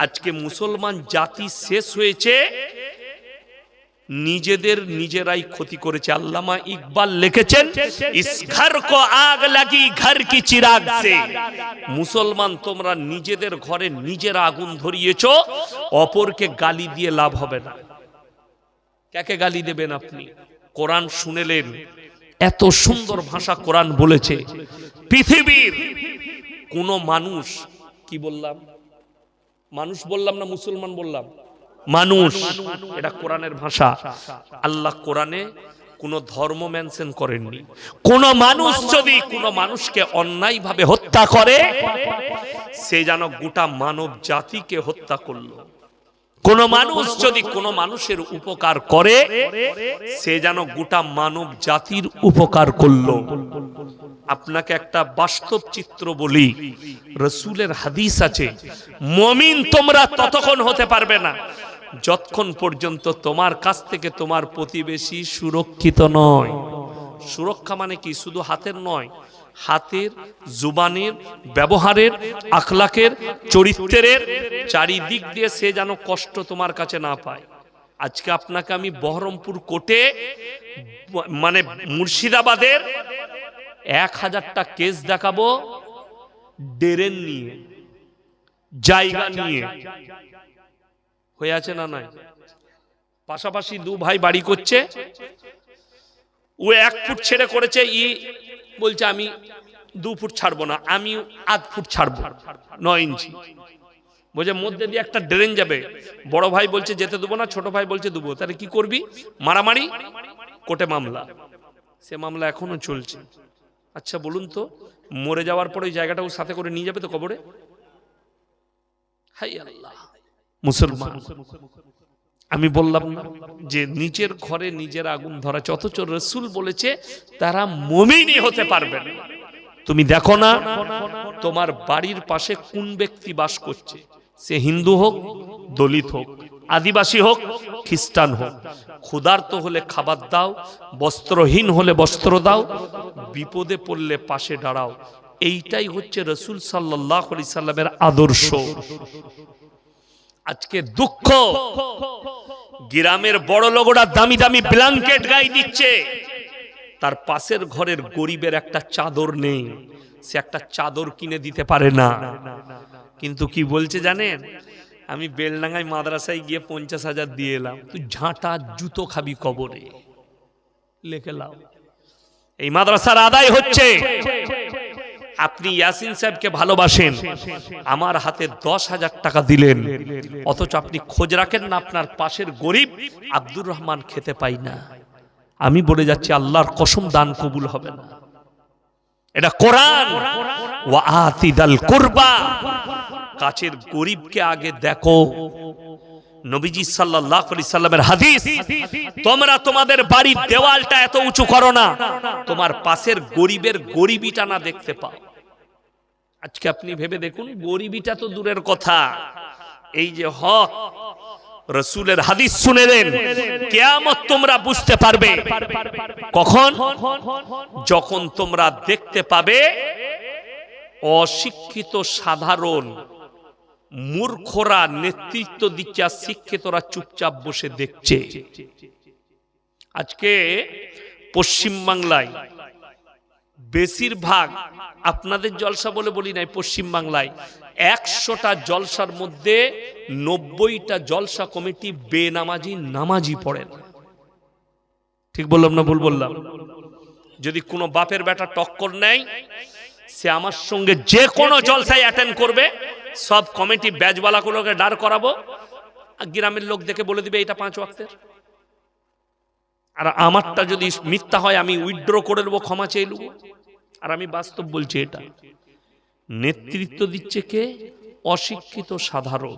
আজকে মুসলমান জাতি শেষ হয়েছে, নিজেদের নিজেরাই ক্ষতি করেছে। আল্লামা ইকবাল লিখেছেন, ইস ঘর কো আগ লাগি ঘর কি চিরাগ সে। মুসলমান তোমরা নিজেদের ঘরে নিজেরা আগুন ধরিয়েছো, অপরকে গালি দিয়ে লাভ হবে না। কাকে গালি দেবেন আপনি? কোরআন শুনেলেন, এত সুন্দর ভাষা কোরআন বলেছে। পৃথিবীর কোন মানুষ, কি বললাম, মানুষ বললাম না মুসলমান বললাম? মানুষ, এটা কোরআনের ভাষা। আল্লাহ কোরআনে কোন ধর্ম মেনশন করেননি। কোন মানুষ যদি কোন মানুষকে অন্যায় ভাবে হত্যা করে, সে যেন গোটা মানব জাতিকে হত্যা করলো। কোন মানুষ যদি কোন মানুষের উপকার করে, সে যেন গোটা মানব জাতির উপকার করলো। আপনাকে একটা বাস্তব চিত্র বলি, রাসূলের হাদিস আছে, মুমিন তোমরা ততক্ষণ হতে পারবে না যতক্ষণ পর্যন্ত তোমার কাছ থেকে তোমার প্রতিবেশী সুরক্ষিত নয়। সুরক্ষা মানে কি? শুধু হাতের নয়, হাতের, জুবানের, ব্যবহারের, আখলাকের, চরিত্রের, চারিদিক দিয়ে সে যেন কষ্ট তোমার কাছে না পায়। আজকে আপনাকে আমি বহরমপুর কোর্টে, মানে মুর্শিদাবাদের 1000টা কেস দেখাবো, ড্রেন নিয়ে, জায়গা নিয়ে। হয়ে আছে না নাই? পাশাপাশি দু ভাই বাড়ি করছে, ও 1 ফুট ছেড়ে করেছে, ই বলছে আমি 2 ফুট ছাড়বো না, আমি 8 ফুট ছাড়বো, 9 ইঞ্চি। বলছে মধ্যে দিয়ে একটা ড্রেন যাবে, বড় ভাই বলছে যেতে দেবো না, ছোট ভাই বলছে দেবো। তাহলে কি করবি? মারামারি, কোর্টে মামলা। সে মামলা এখনো চলছে। আচ্ছা বলুন তো, মরে যাওয়ার পরে ওই জায়গাটাও সাথে করে নিয়ে যাবে তো কবরে? হাই আল্লাহ! মুসলমান, আমি বললাম না যে নিজের ঘরে নিজের আগুন ধরা, অথচ রাসূল বলেছে তারা মুমিনই হতে পারবে না। তুমি দেখো না তোমার বাড়ির পাশে কোন ব্যক্তি বাস করছে, সে হিন্দু হোক, দলিত হোক, আদিবাসী হোক, খ্রিস্টান হোক, ক্ষুধার্ত হলে খাবার দাও, বস্ত্রহীন হলে বস্ত্র দাও, বিপদে পড়লে পাশে দাঁড়াও। এইটাই হচ্ছে রাসূল সাল্লাল্লাহু আলাইহি সাল্লামের আদর্শ। আজকে দুঃখ, গ্রামের বড় লোকরা দামি দামি ব্ল্যাঙ্কেট গায়ে দিচ্ছে, তার পাশের ঘরের গরিবের একটা চাদর নেই, সে একটা চাদর কিনে দিতে পারে না। কিন্তু কি বলছে জানেন? আমি বেলডাঙ্গায় মাদ্রাসায় গিয়ে 50,000 দিয়ে এলাম, তুই ঝাঁটা জুতো খাবি কবরে, লিখে লাও। এই মাদ্রাসার আদায় হচ্ছে। আপনি ইয়াসিন সাহেবকে ভালোবাসেন, আমার হাতে 10,000 টাকা দিলেন, অথচ আপনি খোঁজ রাখেন না আপনার পাশের গরিব আব্দুর রহমান খেতে পাই না। আমি বলে যাচ্ছি, আল্লাহর কসম দান কবুল হবে না। এটা কোরআন। ওয়া আতিদাল কুরবা, কাছের গরিবকে আগে দেখো। নবীজি সাল্লাল্লাহু আলাইহি সাল্লামের হাদিস, তোমরা তোমাদের বাড়ির দেওয়ালটা এত উঁচু করো না তোমার পাশের গরিবের গরিবিটা না দেখতে পাও। আজকে আপনি ভেবে দেখুন, গরিবিটা তো দূরের কথা, এই যে হক, রাসূলের হাদিস শুনেলেন, কিয়ামত তোমরা বুঝতে পারবে কখন? যখন তোমরা দেখতে পাবে অশিক্ষিত সাধারণ মূর্খরা নেতৃত্ব দিচ্ছে, আর শিক্ষিতরা চুপচাপ বসে দেখছে। আজকে পশ্চিম বাংলায় বেশিরভাগ, আপনাদের জলসা বলে বলি নাই, পশ্চিম বাংলায় 100টা জলসার মধ্যে 90টা জলসা কমিটি বেনামাজি, নামাজি পড়ে না। ঠিক বললাম না ভুল বললাম? যদি কোনো বাপের বেটা টক্কর নেয়, সে আমার সঙ্গে যে কোনো জলসায় অ্যাটেন্ড করবে, সব কমিটি ব্যাচওয়ালাগুলোকে দাঁড় করাবো, গ্রামের লোক দেখে বলে দিবে এটা 5 ওয়াক্তের। আর আমারটা যদি মিথ্যা হয়, আমি উইথড্র করে নেবো, ক্ষমা চেয়ে নেবো। আর আমি বাস্তব বলছি, এটা নেতৃত্ব দিচ্ছে কে? অশিক্ষিত সাধারণ।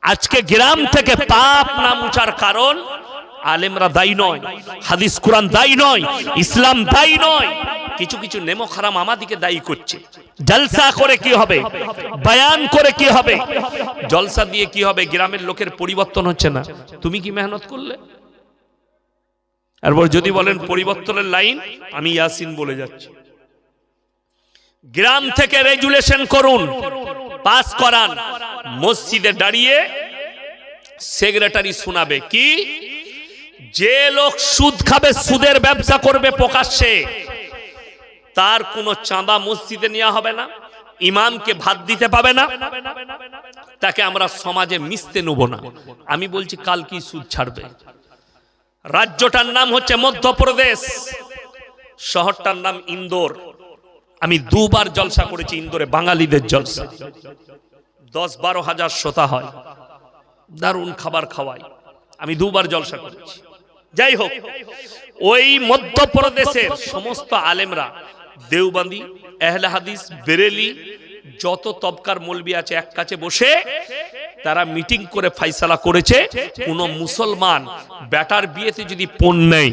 আজকে গ্রাম থেকে পাপ না মুছার কারণ আলেমরা দায়ী নয়, হাদিস কোরআন দায়ী নয়, ইসলাম দায়ী নয়, কিছু কিছু নেমো খারাম আমাদিকে দায়ী করছে। জলসা করে কি হবে? বয়ান করে কি হবে? জলসা দিয়ে কি হবে? গ্রামের লোকের পরিবর্তন হচ্ছে না। তুমি কি মেহনত করলে? এরপর যদি বলেন পরিবর্তনের লাইন, আমি ইয়াসিন বলে যাচ্ছি। গ্রাম থেকে রেজুলেশন করুন, পাস করান, মসজিদে দাঁড়িয়ে সেক্রেটারি শোনাবে কি, যে লোক সুদ খাবে, সুদের ব্যবসা করবে প্রকাশ্যে, তার কোনো চাঁদা মসজিদে নেওয়া হবে না, ইমামকে ভাত দিতে পাবে না, তাকে আমরা সমাজে মিশতে নেব না। আমি বলছি কাল কি সুদ ছাড়বে? রাজ্যটার নাম হচ্ছে মধ্যপ্রদেশ, শহরটার নাম ইন্দোর। আমি দুবার জলসা করেছি ইন্দোরে, বাঙালিদের জলসা, 10-12 হাজার শ্রোতা হয়, দারুণ খাবার খাওয়াই, আমি দুবার জলসা করেছি। যাই হোক, ওই মধ্যপ্রদেশের সমস্ত আলেমরা, দেওবন্দি, আহলে হাদিস, বেরেলি, যত তবকার মৌলবি আছে এক কাছে বসে তারা মিটিং করে ফয়সালা করেছে, কোন মুসলমান বেটার বিয়েতে যদি পণ নেই,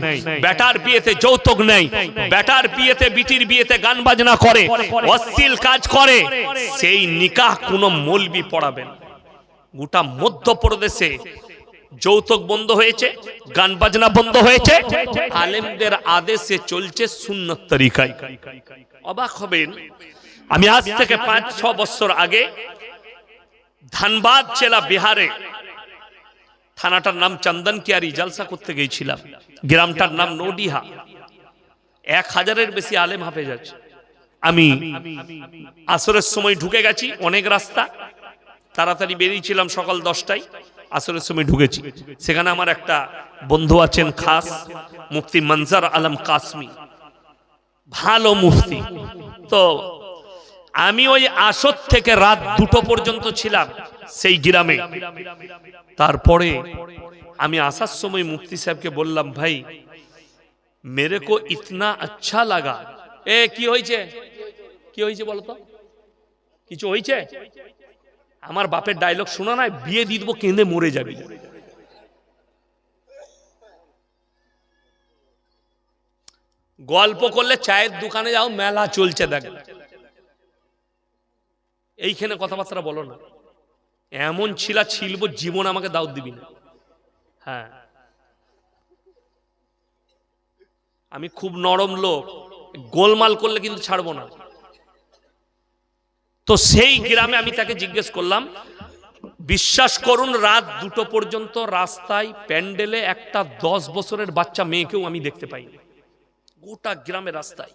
বেটার বিয়েতে যৌতুক নেই, বেটার বিয়েতে, বিটির বিয়েতে গান বাজনা করে, অশ্লীল কাজ করে, সেই নিকাহ কোন মৌলবি পড়াবেন। গোটা মধ্যপ্রদেশে যৌতুক বন্ধ হয়েছে, গান বাজনা বন্ধ হয়েছে, আলেমদের আদেশে চলছে সুন্নত তরিকায়। অবাক হবেন, আমি আজ থেকে 5-6 বছর আগে ধানবাদ জেলা, বিহারে, থানাটার নাম চন্দনকিয়ারি, জলসা করতে গিয়েছিলাম। গ্রামটার নাম নডিহা। 1000-এর বেশি আলেম হাফেজ আছে। আমি আসরের সময় ঢুকে গেছি, অনেক রাস্তা, তাড়াতাড়ি বেরিয়েছিলাম সকাল 10টায়, আসরের সময় ঢুকেছি। সেখানে আমার একটা বন্ধু আছেন খাস, মুফতি মনজার আলম কাসমি, ভালো মুফতি। তো আমি ওই আসর থেকে রাত 2টো পর্যন্ত ছিলাম সেই গ্রামে। তারপরে আমি আসার সময় মুফতি সাহেবকে বললাম, ভাই মেরে কো ইতনা আচ্ছা লাগা। কি হয়েছে, কি হয়েছে বলো তো, কিছু হয়েছে? আমার বাপের ডায়লগ শোনা নাই, বিয়ে দিয়ে দেবো, কেঁদে মরে যাবি। গল্প করলে চায়ের দোকানে যাও, মেলা চলছে দেখ, এইখানে কথাবার্তা বলো না। এমন ছিলা ছিলবো, জীবন আমাকে দাওয়াত দিবি না। হ্যাঁ, আমি খুব নরম লোক, গোলমাল করলে কিন্তু ছাড়বো না। তো সেই গ্রামে আমি তাকে জিজ্ঞেস করলাম, বিশ্বাস করুন রাত 2টো পর্যন্ত রাস্তায় প্যান্ডেলে একটা 10 বছরের বাচ্চা মেয়েকেও আমি দেখতে পাইনি, গোটা গ্রামে রাস্তায়।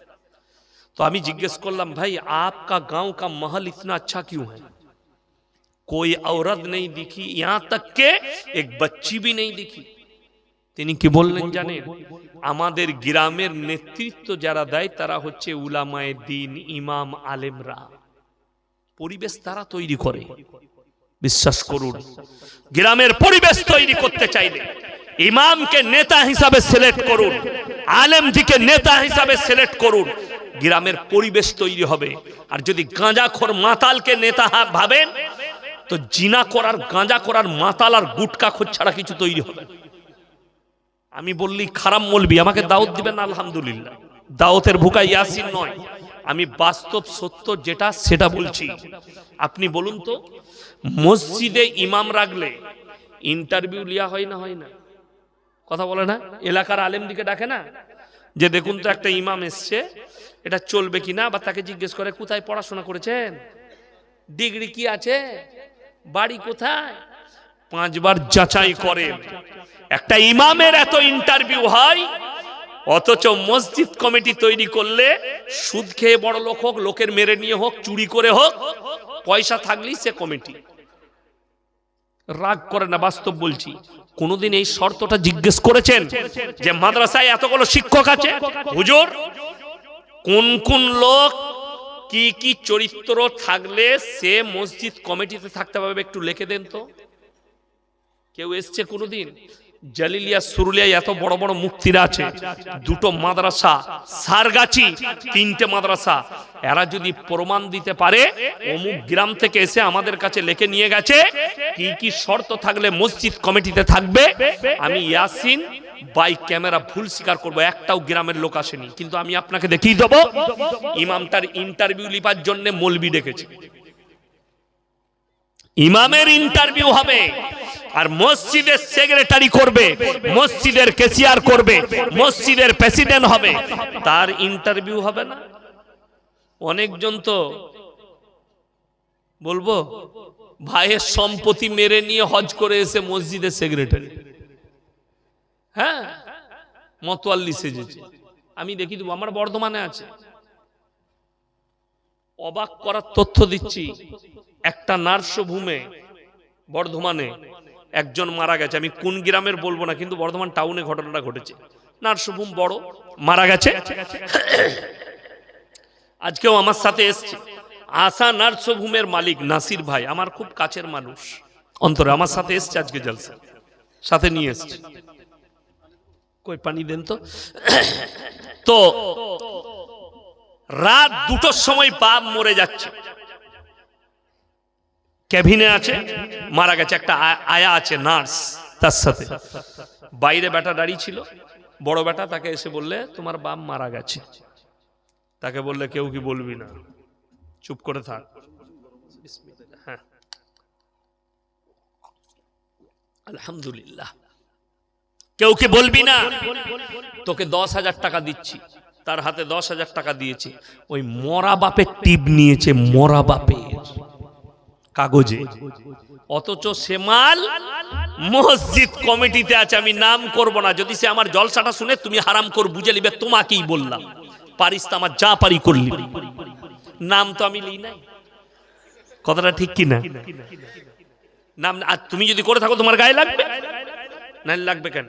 तो আমি जिज्ञेस করলাম, भाई आपका गांव का महल इतना अच्छा क्यों है? कोई औरत नहीं दिखी, यहाँ तक के एक बच्ची भी नहीं दिखी। তিনি কি বললেন জানেন? আমাদের গ্রামের নেতৃত্ব যারা দেয় তারা হচ্ছে উলামায়ে দ্বীন, ইমাম, আলেমরা। পরিবেশ তারা তৈরি করে। বিশ্বাস করুন, গ্রামের পরিবেশ তৈরি করতে চাইলে ইমামকে নেতা হিসাবে সিলেক্ট করুন, আলেমদিকে নেতা হিসাবে সিলেক্ট করুন, গ্রামের পরিবেশ তৈরি হবে। আর যদি গাঁজাখোর মাতালকে নেতা ভাবেন তো জিনা করার, গাঁজা করার মাতাল আর গুটকাখোর ছাড়া কিছু তৈরি হবে। আমি বললি খারাপ মৌলবি, আমাকে দাওয়াত দিবেন না, আলহামদুলিল্লাহ। দাওয়াতের ভুকা ইয়াসিন নয়, আমি বাস্তব সত্য যেটা সেটা বলছি। আপনি বলুন তো, মসজিদে ইমাম রাখলে ইন্টারভিউ লিয়া হয় না, হয় না? কথা বলে না? এলাকার আলেম দিকে ডাকে না, যে দেখুন তো একটা ইমাম এসছে, এটা চলবে কিনা, বা তাকে জিজ্ঞেস করে কোথায় পড়াশোনা করেছেন, ডিগ্রি কি আছে, বাড়ি কোথায়, 5 বার যাচাই করে। একটা ইমামের এত ইন্টারভিউ হয়, অথচ মসজিদ কমিটি তৈরি করলে সুদ খেয়ে বড় লোক হোক, লোকের মেরে নিয়ে হোক, চুরি করে হোক, পয়সা থাকলেই সে কমিটি। রাগ করে না, বাস্তব বলছি। কোনদিন এই শর্তটা জিজ্ঞেস করেছেন যে মাদ্রাসায় এতগুলো শিক্ষক আছে, হুজুর কোন কোন লোক কি কি চরিত্র থাকলে সে মসজিদ কমিটিতে থাকতে পারবে, একটু লিখে দেন তো? কেউ এসছে কোনদিন? জালিলিয়া, সুরুলিয়া এত বড় বড় মুফতিরা আছে, 2টো মাদ্রাসা, সারগাছি 3টে মাদ্রাসা, এরা যদি প্রমাণ দিতে পারে অমুক গ্রাম থেকে এসে আমাদের কাছে লিখে নিয়ে গেছে কি কি শর্ত থাকলে মসজিদ কমিটিতে থাকবে, আমি ইয়াসিন বাই ক্যামেরা ভুল স্বীকার করবো, একটাও গ্রামের লোক আসেনি। কিন্তু আমি আপনাকে দেখিয়ে দেবো, ইমামটার ইন্টারভিউ লিবার জন্য মৌলবি ডেকেছে। ইমামের ইন্টারভিউ হবে, আর মসজিদের সেক্রেটারি করবে, মসজিদের ক্যাশিয়ার করবে, মসজিদের প্রেসিডেন্ট হবে, তার ইন্টারভিউ হবে না? অনেকজন তো বলবো ভাইয়ের সম্পত্তি মেরে নিয়ে হজ করে এসে মসজিদের সেক্রেটারি, হ্যাঁ মতোয়াল্লি সেজেছে। আমি দেখি দেবো, আমার বর্ধমানে আছে। অবাক করার তথ্য দিচ্ছি, একটা নার্সভূমে বর্ধমানে একজন মারা গেছে। আমি কোন গ্রামের বলবো না, কিন্তু বর্ধমান টাউনে ঘটনাটা ঘটেছে। নার্সভূম বড়, মারা গেছে। আজকেও আমার সাথে এসছে আশা নার্সভূমের মালিক নাসির ভাই, আমার খুব কাছের মানুষ অন্তরে, আমার সাথে এসছে আজকে জলসা, সাথে নিয়ে এসছে। কই পানি দেন তো। তো রাত 2টোর সময় বাপ মরে যাচ্ছে, কেবিনে আছে, মারা গেছে। একটা আয়া আছে নার্স, তার সাথে বাইরে বেটা দাঁড়িয়ে ছিল, বড় বেটা। তাকে এসে বললে তোমার বাপ মারা গেছে। তাকে বললে কেউ কি বলবি না, চুপ করে থাক। হ্যাঁ আলহামদুলিল্লাহ, কেউ কি বলবি না, তোকে 10,000 টাকা দিচ্ছি। তার হাতে 10,000 টাকা দিয়েছে। ওই মরা বাপের টিপ নিয়েছে, মরা বাপের কাগজে। অথচ সে মাল মসজিদ কমিটিতে আছে, আমি নাম করব না। যদি সে আমার জলসাটা শুনে তুমি হারাম কর বুঝে নিবে, তোমাকেই বললাম। পারিস তো আমার যা পারি করলি, নাম তো আমি লিই নাই। কথাটা ঠিক কি না? নাম আর তুমি যদি করে থাকো তোমার গায়ে লাগবে না, লাগবে কেন?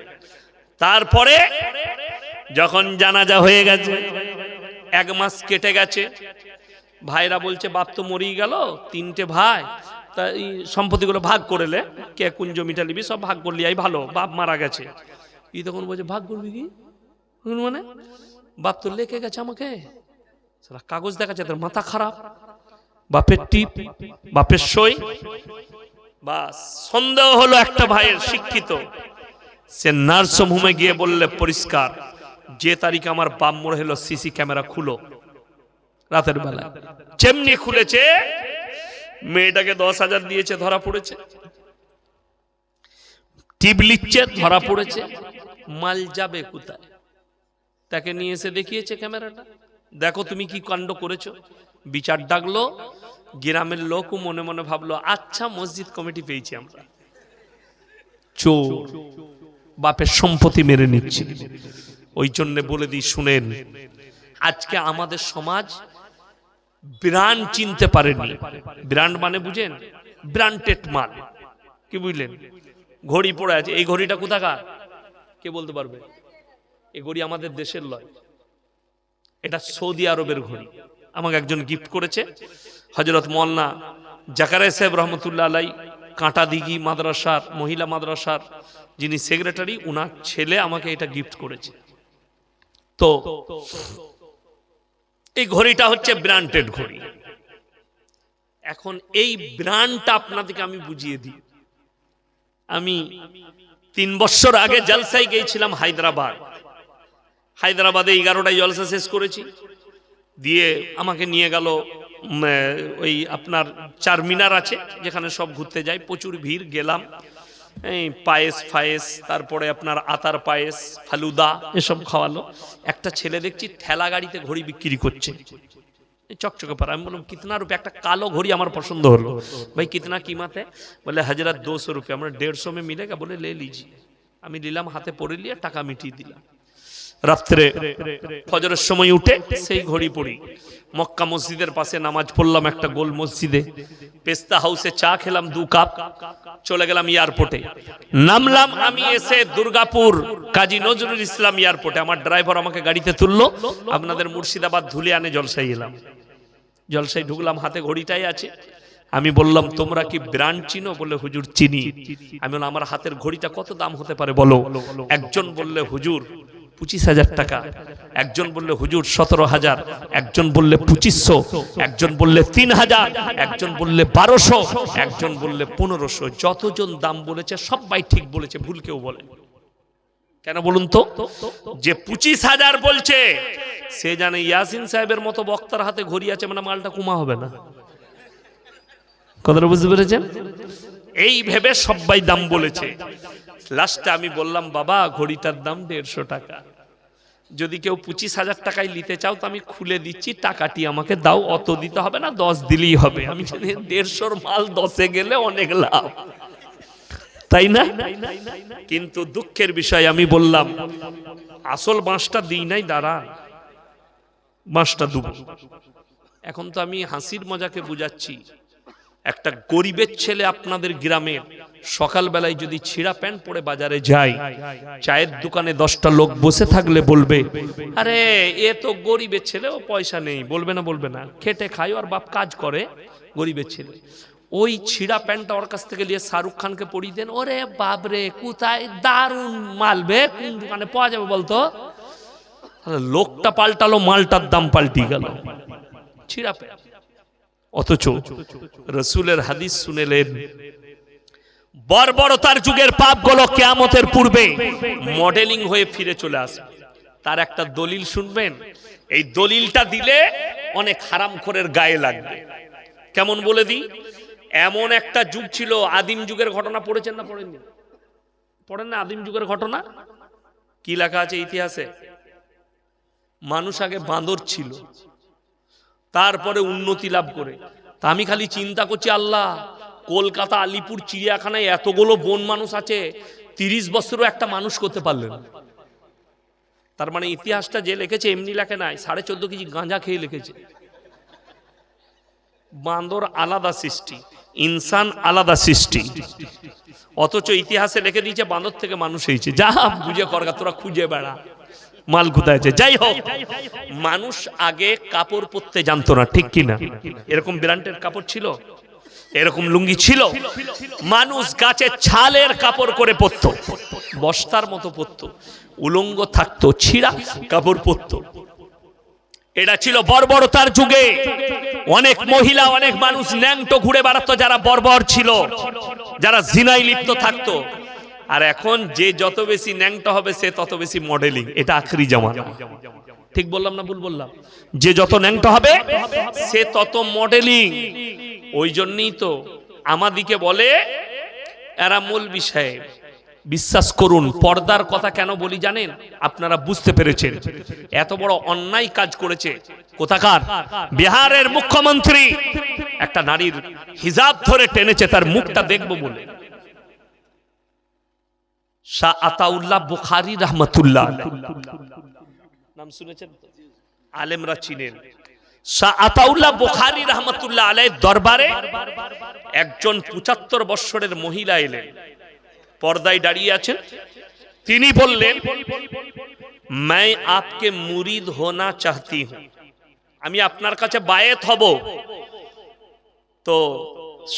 তারপরে যখন জানাজা হয়ে গেছে, 1 মাস কেটে গেছে, ভাইরা বলছে বাপ তো মরেই গেল, 3টে ভাই, তা এই সম্পত্তিগুলো ভাগ করলে, কে কোন জমিটা নিবি সব ভাগ করলি, আই ভালো, বাপ মারা গেছে। ই তখন বলছে ভাগ করবি কি মানে, বাপ তো লেখে গেছে আমাকে, সারা কাগজ দেখাচ্ছে, তোর মাথা খারাপ। বাপের টিপ, বাপের সই। বাস সন্দেহ হলো একটা ভাইয়ের, শিক্ষিত, সে নার্সিংহোমে গিয়ে বললে পরিষ্কার, যে তারিখে আমার বাপ মরে হলো সিসি ক্যামেরা খুলো। রাতের বেলা যেমনি খুলেছে, মেয়েটাকে 10,000 দিয়েছে, ধরা পড়েছে। টিপ লিখছে, ধরা পড়েছে। মাল যাবে কোথায়? তাকে নিয়ে এসে দেখিয়েছে ক্যামেরাটা, দেখো তুমি কি কাণ্ড করেছো। বিচার ডাকলো, গ্রামের লোকও মনে মনে ভাবলো আচ্ছা মসজিদ কমিটি পেয়েছি আমরা। চোর বাপের সম্পত্তি মেরে নিচ্ছে। ওই জন্য বলে দিই শুনেন, আজকে আমাদের সমাজ ব্র্যান্ড চিনতে পারেনি। ব্র্যান্ড মানে বুঝেন, ব্র্যান্ডেড মাল। কি বুঝলেন? ঘড়ি পড়ে আছে, এই ঘড়িটা কোথাকার কে বলতে পারবে? এই ঘড়ি আমাদের দেশের নয়, এটা সৌদি আরবের ঘড়ি। আমাকে একজন গিফট করেছে, হযরত মাওলানা জাকারিয়া সাহেব রহমতুল্লাহ আলাই, কাঁটাদিঘি মাদ্রাসার, মহিলা মাদ্রাসার যিনি সেক্রেটারি, উনার ছেলে আমাকে এটা গিফট করেছে। তো এই ঘড়িটা হচ্ছে ব্র্যান্ডেড ঘড়ি। এখন এই ব্র্যান্ডটা আপনাদেরকে আমি বুঝিয়ে দিই। আমি 3 বছর আগে জলসায় গিয়েছিলাম হায়দ্রাবাদ। হায়দ্রাবাদে 11টায় জলসা শেষ করেছি, দিয়ে আমাকে নিয়ে গেল ওই আপনার চারমিনার আছে, যেখানে সব ঘুরতে যায়, প্রচুর ভিড়। গেলাম, এই পায়েস ফায়েস, তারপরে আপনার আতার পায়েস, ফালুদা এসব খাওয়ালো। একটা ছেলে দেখছি ঠেলা গাড়িতে ঘড়ি বিক্রি করছে, চকচকে পারা। আমি বললাম কিতনা রুপে? একটা কালো ঘড়ি আমার পছন্দ হলো। ভাই কিতনা কিমাত है? বলে হযরত 200 রুপে। আমরা 150 में मिलेगा? বলে ले लीजिए। আমি নিলাম, হাতে পরে নিয়ে টাকা মিটিয়ে দিলাম। রাত্রে ফজরের সময় উঠে সেই ঘড়ি পড়ি, মক্কা মসজিদের পাশে নামাজ পড়লাম একটা গোল মসজিদে, পেস্তা হাউসে চা খেলাম 2 কাপ, চলে গেলাম এয়ারপোর্টে। নামলাম আমি এসে দুর্গাপুর কাজী নজরুল ইসলাম এয়ারপোর্টে। আমার ড্রাইভার আমাকে গাড়িতে তুললো, আপনাদের মুর্শিদাবাদ ধুলিয়ানে জলসায় এলাম। জলসায় ঢুকলাম, হাতে ঘড়িটাই আছে। আমি বললাম তোমরা কি ব্র্যান্ড চিনো? বলে হুজুর চিনি। আমি বললাম আমার হাতের ঘড়িটা কত দাম হতে পারে বলো। একজন বললে হুজুর 25,000 টাকা, একজন বললে হুজুর 17,000, একজন বললে 2500, একজন বললে 3,000, একজন বললে 1200, একজন বললে 1500। যতজন দাম বলেছে সবাই ঠিক বলেছে, ভুল কেউ বলে। কেন বলুন তো? যে 25,000 বলছে সে জানে ইয়াসিন সাহেবের মতো বক্তার হাতে ঘড়ি আছে, মানে মালটা কমা হবে না। কথাটা বুঝতে পেরেছেন? এই ভেবে সবাই দাম বলেছে। লাস্টে আমি বললাম বাবা ঘড়িটার দাম 150 টাকা। যদি কেউ 25,000 টাকায় নিতে চাও তো আমি খুলে দিচ্ছি, টাকাটি আমাকে দাও, অত দিতে হবে না, 10 দিলেই হবে। আমি জানি 150 মাল 10-এ গেলে অনেক লাভ, তাই না? কিন্তু দুঃখের বিষয় আমি বললাম আসল বাঁশটা দিই নাই, দাঁড়া বাঁশটা দুব। এখন তো আমি হাসির মজাকে বুঝাচ্ছি, একটা গরিবের ছেলে আপনাদের গ্রামের সকালবেলায় যদি ছিঁড়া প্যান্ট পরে বাজারে যায়, চায়ের দোকানে 10টা লোক বসে থাকলে বলবে আরে এ তো গরিবের ছেলে, ও পয়সা নেই, বলবে না? বলবে না? খেটে খায়, ওর বাপ কাজ করে, গরিবের ছেলে। ওই ছিঁড়া প্যান্টটা ওর কাছ থেকে নিয়ে শাহরুখ খানকে পরিয়ে দেন, ওরে বাপরে কোথায় দারুণ মালবে, কোন দোকানে পাওয়া যাবে বলতো? লোকটা পাল্টালো, মালটার দাম পাল্টি গেল, ছিঁড়া প্যান্ট। অথচ রাসূলের হাদিস শুনেলেন বর্বরতার যুগের পাপগুলো কিয়ামতের পূর্বে মডেলিং হয়ে ফিরে চলে আসবে। তার একটা দলিল শুনবেন, এই দলিলটা দিলে অনেক হারামখোরের গায়ে লাগবে। কেমন বলে দিই, এমন একটা যুগ ছিল, আদিম যুগের ঘটনা পড়েছেন না পড়েননি? পড়েন না আদিম যুগের ঘটনা? কি লেখা আছে ইতিহাসে? মানুষ আগে বাঁদর ছিল, তারপরে উন্নতি লাভ করে। তা আমি খালি চিন্তা করছি, আল্লাহ, কলকাতা আলিপুর চিড়িয়াখানায় এতগুলো বন মানুষ আছে, 30 বছরও একটা মানুষ করতে পারলেন। তার মানে ইতিহাসটা যে লিখেছে এমনি লেখে নাই, 14.5 কেজি গাঁজা খেয়ে লিখেছে। বান্দর আলাদা সৃষ্টি, ইনসান আলাদা সৃষ্টি, অথচ ইতিহাসে লিখে দিয়েছে বান্দর থেকে মানুষ হয়েছে। যা বুঝে করগা, তোরা খুঁজে বেড়া মাল কোথায় আছে। যাই হোক, মানুষ আগে কাপড় পরতে জানতো না, ঠিক কিনা? এরকম ব্র্যান্ডের কাপড় ছিল, এরকম লুঙ্গি ছিল। মানুষ গাছের ছালের কাপড় করে পরতো, বস্তার মতো পরতো, উলঙ্গ থাকতো, ছিঁড়া কাপড় পরতো। এটা ছিল বর্বরতার যুগে। অনেক মহিলা, অনেক মানুষ ন্যাংটো ঘুরে বেড়াতো, যারা বর্বর ছিল, যারা জিনায় লিপ্ত থাকতো। আর এখন যে যত বেশি ন্যাংটো হবে সে তত বেশি মডেলিং। এটা আখরি জামানা, ঠিক বললাম না ভুল বললাম? যে যত ন্যাংটো হবে সে তত মডেলিং। ওই জন্যই তো আমাদিকে বলে এরা মৌলবি সাহেব, বিশ্বাস করুন পর্দার কথা কেন বলি জানেন? আপনারা বুঝতে পেরেছেন, এত বড় অন্যায় কাজ করেছে কোথাকার বিহারের মুখ্যমন্ত্রী একটা নারীর হিজাব ধরে টেনেছে, তার মুখটা দেখবো বলে। শাহ আতাউল্লাহ বুখারী রাহমাতুল্লাহ নাম শুনেছেন? আলেমরা চিনেন। শাহ আতাউল্লাহ বুখারী রাহমাতুল্লাহ আলাইহির দরবারে একজন 75 বছরের মহিলা এলেন, পর্দায় দাঁড়িয়ে আছেন। তিনি বললেন, मैं आपके मुरीद होना चाहती हूं, আমি আপনার কাছে বায়েত হব। তো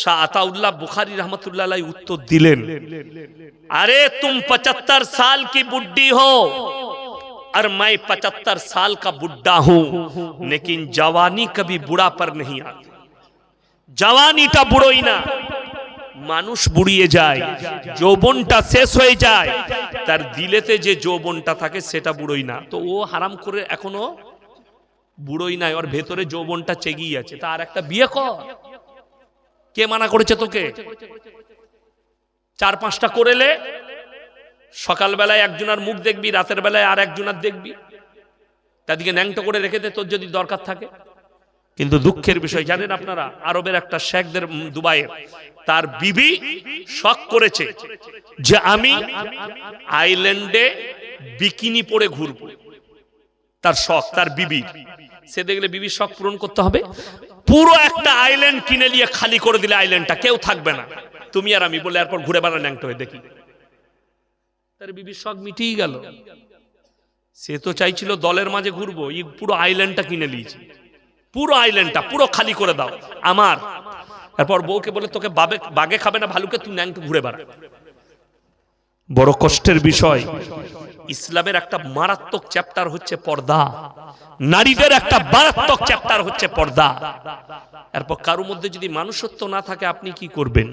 শাহ আতাউল্লাহ বুখারী রাহমাতুল্লাহ আলাইহি উত্তর দিলেন, अरे तुम 75 साल की बुड्ढी हो और मैं 75 साल का बुड्ढा हूं, लेकिन जवानी कभी बुढ़ा पर नहीं आती। जवानीটা বুড়োই না, মানুষ বুড়িয়ে যায়, যৌবনটা শেষ হয়ে যায়, তার দিলেতে যে যৌবনটা থাকে সেটা বুড়োই না। তো ও হারাম করে এখনো বুড়োই নাই, ওর ভেতরে যৌবনটা চেগিয়ে আছে। তার একটা বিয়ে কর, কে মানা করেছে তোকে? 4-5টা করেলে সকাল বেলায় একজনের মুখ দেখবি, রাতের বেলায় আর একজনের দেখবি, তাদেরকে ন্যাংটো করে রেখে দে তোর যদি দরকার থাকে। কিন্তু দুঃখের বিষয় জানেন আপনারা, আরবের একটা শেখদের দুবাইয়ে তার বিবি শখ করেছে যে আমি আইল্যান্ডে বিকিনি পরে ঘুরবো। তার শখ, তার বিবি। সে দেখলে বিবির শখ পূরণ করতে হবে, পুরো একটা আইল্যান্ড কিনে নিয়ে খালি করে দিলে আইল্যান্ডটা কেউ থাকবে না, তুমি আর আমি বলে, এরপর ঘুরে বেড়া ন্যাংটো হয়ে দেখি। তার বিবির শখ মিটিয়ে গেল। সে তো চাইছিল দলের মাঝে ঘুরবো, এই পুরো আইল্যান্ডটা কিনে নিয়েছে, পুরো আইল্যান্ডটা পুরো খালি করে দাও আমার। এরপর বউকে বলে, তোকে বাগে খাবে না ভালুকে, তুই ন্যাংটো ঘুরে বেড়া। বড় কষ্টের বিষয়, ইসলামের একটা মারাত্মক চ্যাপ্টার হচ্ছে পর্দা, নারীদের একটা মারাত্মক চ্যাপ্টার হচ্ছে পর্দা। এরপর কারোর মধ্যে যদি মানুষত্ব না থাকে আপনি কি করবেন?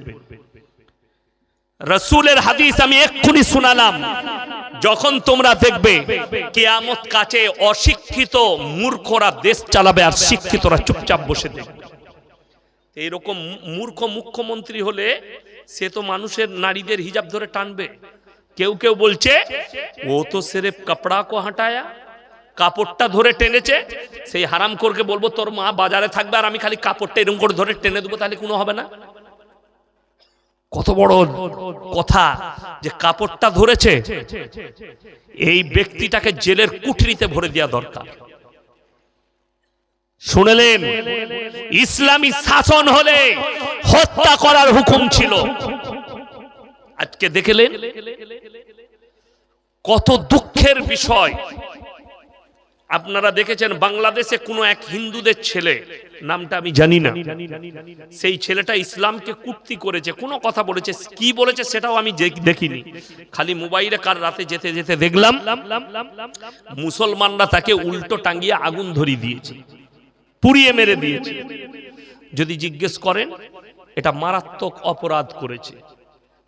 রাসূলের হাদিস আমি এক্ষুনি শোনালাম, যখন তোমরা দেখবে কিয়ামত কাছে অশিক্ষিত মূর্খরা দেশ চালাবে আর শিক্ষিতরা চুপচাপ বসে থাকবে। এইরকম মূর্খ মুখ্যমন্ত্রী হলে সে তো মানুষের নারীদের হিজাব ধরে টানবে। কেউ কেউ বলছে ও তো সির্ফ কাপড়া কো হটায়া, কাপড়টা ধরে টেনেছে, সেই হারামখোরকে বলবো তোর মা বাজারে থাকবে আর আমি খালি কাপড়টা এরকম করে ধরে টেনে দেবো, তাহলে কোনো হবে না? কত বড় কথা যে কাপড়টা ধরেছে, এই ব্যক্তিটাকে জেলের কুঠরিতে ভরে দেওয়া দরকার। শুনলেন, ইসলামী শাসন হলে হত্যা করার হুকুম ছিল। আজকে দেখলেন কত দুঃখের বিষয়। আপনারা দেখেছেন বাংলাদেশে কোনো এক হিন্দুদের ছেলে, নামটা আমি জানি না, সেই ছেলেটা ইসলামকে কুর্তি করেছে, কোনো কথা বলেছে, কি বলেছে সেটাও আমি দেখিনি, খালি মোবাইলে কার রাতে যেতে যেতে দেখলাম মুসলমানরা তাকে উল্টো টাঙ্গিয়ে আগুন ধরিয়ে দিয়েছে, পুড়িয়ে মেরে দিয়েছে। যদি জিজ্ঞেস করেন এটা মারাত্মক অপরাধ করেছে।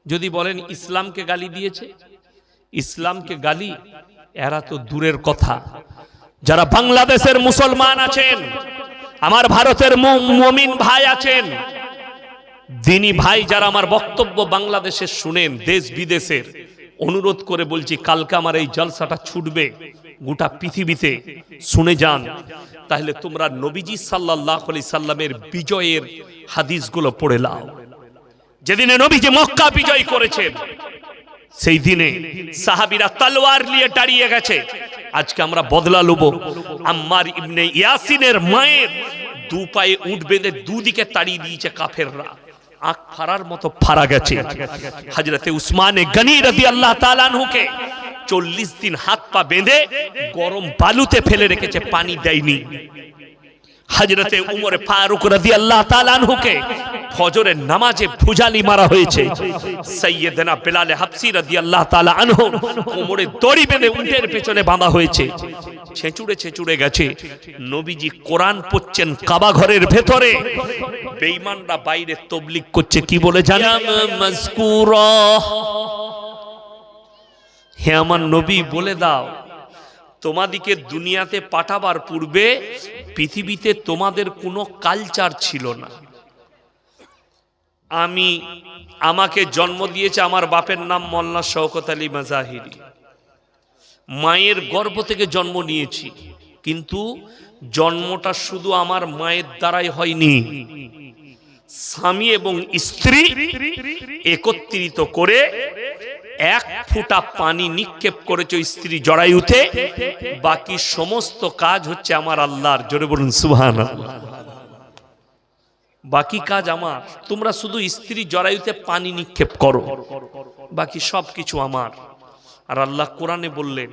যদি বলেন ইসলামকে গালি দিয়েছে, ইসলামকে গালি এরা তো দূরের কথা। যারা বাংলাদেশের মুসলমান আছেন, আমার ভারতের মুমিন ভাই আছেন, দিনী ভাই যারা আমার বক্তব্য বাংলাদেশে শুনেন, দেশ বিদেশের, অনুরোধ করে বলছি কালকে আমার এই জলসাটা ছুটবে গোটা পৃথিবীতে, শুনে যান। তাহলে তোমরা নবীজি সাল্লাল্লাহু আলাইহি সাল্লামের বিজয়ের হাদিসগুলো পড়ে নাও। যেদিনে নবীজি মক্কা বিজয় করেছেন, সেই দিনে সাহাবীরা তলোয়ার নিয়ে দাঁড়িয়ে গেছে। আজকে আমরা বদলা লব। আম্মার ইবনে ইয়াসিনের মায়ের দু পায়ে উট বেঁধে দুদিকে তাড়িয়ে দিয়েছে কাফেররা, আখ ফারার মতো ফারা গেছে। হযরতে উসমানে গনি রাদিয়াল্লাহু তাআলা আনহুকে 40 দিন হাত পা বেঁধে গরম বালুতে ফেলে রেখেছে, পানি দেয়নি। হযরতে উমর ফারুক রাদিয়াল্লাহু তাআলা আনহুকে ফজরের নামাজে ভুজালি মারা হয়েছে। সাইয়েদনা বিলাল হাবসি রাদিয়াল্লাহু তাআলা আনহু কোমরে দড়ি বেঁধে উটের পেছনে বাঁধা হয়েছে, ছেঁচুড়ে ছেঁচুড়ে গেছে। নবীজি কোরআন পড়ছেন কাবা ঘরের ভেতরে, বেঈমানরা বাইরে তাবলীগ করছে, কি বলে জানেন? মাযকুরা, হে আমার নবী বলে দাও, তোমাদিকে দুনিয়াতে পাঠাবার পূর্বে পৃথিবীতে তোমাদের কোনো কালচার ছিল না। আমাকে জন্ম দিয়েছে আমার বাপের নাম মোল্লা শওকত আলী মাজাহিরি, মায়ের গর্ভ থেকে জন্ম নিয়েছি, কিন্তু জন্মটা শুধু আমার মায়ের দ্বারাই হয়নি, স্বামী এবং স্ত্রী একত্রিত করে 1 ফোঁটা পানি নিক্ষেপ করেছে স্ত্রী জরায়ুতে, বাকি সমস্ত কাজ হচ্ছে আমার আল্লাহর। জোরে বলুন সুবহানাল্লাহ। বাকি কাজ আমার, তোমরা শুধু স্ত্রী জরায়ুতে পানি নিক্ষেপ করো, বাকি সব কিছু আমার। আর আল্লাহ কোরআনে বললেন,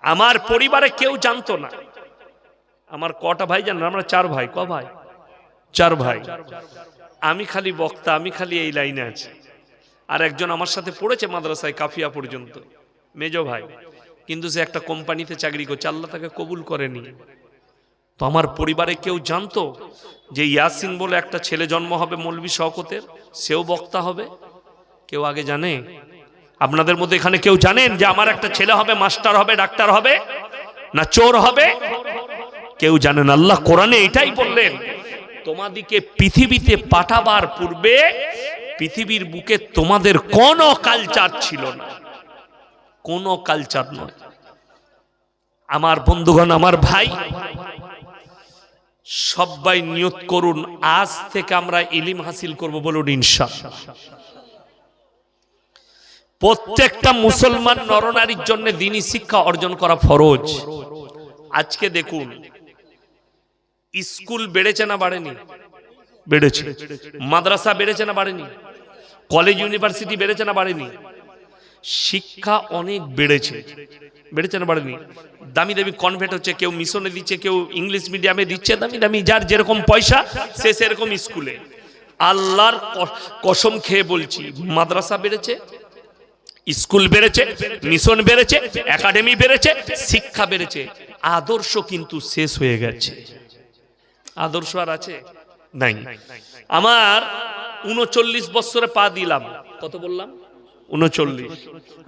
আমার পরিবারে কেউ জানতো না। আমার কটা ভাই জানেন? আমরা 4 ভাই। ক ভাই? 4 ভাই। আমি খালি বক্তা, আমি খালি এই লাইনে আছি। আর একজন আমার সাথে পড়েছে মাদ্রাসায় কাফিয়া পর্যন্ত, মেজো ভাই, কিন্তু সে একটা কোম্পানিতে চাকরি করছে, আল্লাহ তাকে কবুল করেনি। তো আমার পরিবারে কেউ জানতো যে ইয়াসিন বলে একটা ছেলে জন্ম হবে মৌলভী শওকতের, সেও বক্তা হবে? কেউ আগে জানে? আপনাদের মধ্যে এখানে কেউ জানেন যে আমার একটা ছেলে হবে মাস্টার হবে, ডাক্তার হবে, না চোর হবে? কেউ জানেন? আল্লাহ কোরআনে এটাই বললেন, তোমাদিকে পৃথিবীতে পাঠাবার পূর্বে পৃথিবীর বুকে তোমাদের কোনো কালচার ছিল না, কোনো কালচার নয়। আমার বন্ধুগণ, আমার ভাই, সবাই নিয়ত করুন আজ থেকে আমরা ইলম হাসিল করব, বলুন ইনশাআল্লাহ। প্রত্যেকটা মুসলমান নরনারীর জন্য দ্বীনি শিক্ষা অর্জন করা ফরজ। আজকে দেখুন, স্কুল বেড়েছে না বাড়েনি? বেড়েছে। মাদ্রাসা বেড়েছে না বাড়েনি? কলেজ ইউনিভার্সিটি বেড়েছে না বাড়েনি? শিক্ষা অনেক বেড়েছে, বেড়েছে না বাড়েনি? দামি দামি কনভেন্ট হচ্ছে, কেউ মিশনে দিচ্ছে, কেউ ইংলিশ মিডিয়ামে দিচ্ছে, দামি দামি, যার যেরকম পয়সা সে সেরকম স্কুলে। আল্লাহর কসম খেয়ে বলছি, মাদ্রাসা বেড়েছে, স্কুল বেড়েছে, মিশন বেড়েছে, একাডেমি বেড়েছে, শিক্ষা বেড়েছে। আদর্শ কিন্তু শেষ হয়ে গেছে। আদর্শ আর আছে নাই। আমার 39 বছরে পা দিলাম। কত বললাম? 39।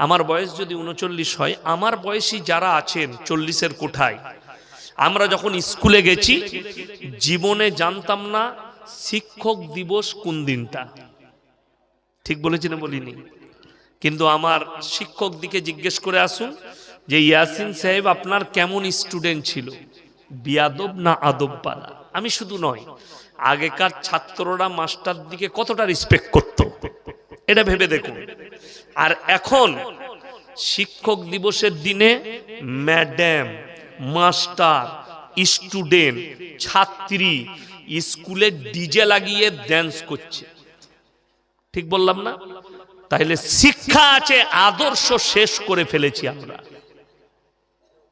আমার বয়স যদি 39 হয়, আমার বয়সী যারা আছেন 40-এর কোঠায়, আমরা যখন স্কুলে গেছি জীবনে জানতাম না শিক্ষক দিবস কোন দিনটা। ঠিক বলেছি না বলিনি? কিন্তু আমার শিক্ষক দিকে জিজ্ঞেস করে আসুন, যে ইয়াসিন সাহেব আপনার কেমন স্টুডেন্ট ছিল, বিয়াদব না আদববালা? আমি শুধু নয়, আগেকার ছাত্ররা মাস্টার দিকে কতটা রেসপেক্ট করত এটা ভেবে দেখুন। আর এখন শিক্ষক দিবসের দিনে ম্যাডাম, মাস্টার, স্টুডেন্ট, ছাত্রী স্কুলে ডিজে লাগিয়ে ড্যান্স করছে। ঠিক বললাম না? তাহলে শিক্ষা আছে, আদর্শ শেষ করে ফেলেছি আমরা।